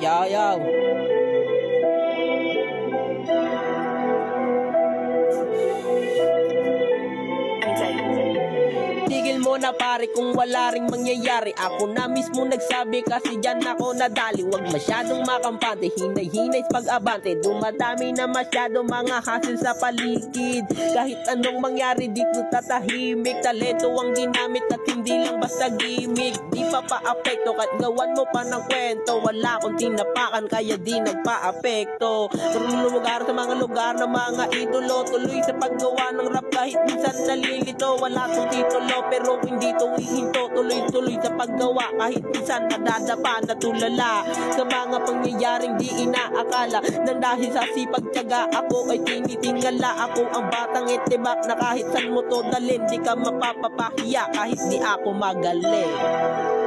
Yaw. Tigil mo na pare kung wala ring mangyayari. Ako na mismo nagsabi kasi dyan ako nadali. Huwag masyadong makampante, hinay-hinay pag-abante. Dumadami na masyado mga hassle sa paligid. Kahit anong mangyari dito tatahimik. Talento ang ginamit at hindi lang basta gimmick. Di pa pa-apekto kahit gawan mo pa ng kwento. Wala akong tinapakan kaya di nagpa-apekto. Lugar sa mga lugar ng mga idolo. Tuloy sa paggawa ng rap kahit minsan nalilito. Wala tong titulo pero hindi to hihinto. Tuloy-tuloy sa paggawa kahit minsan nadadapa na tulala sa mga pangyayaring di inaakala. Nang dahil sa sipag tiyaga ako ay tinitingala. Ako ang batang itibak na kahit saan mo to dalhin di ka mapapapahiya kahit di ako magaling.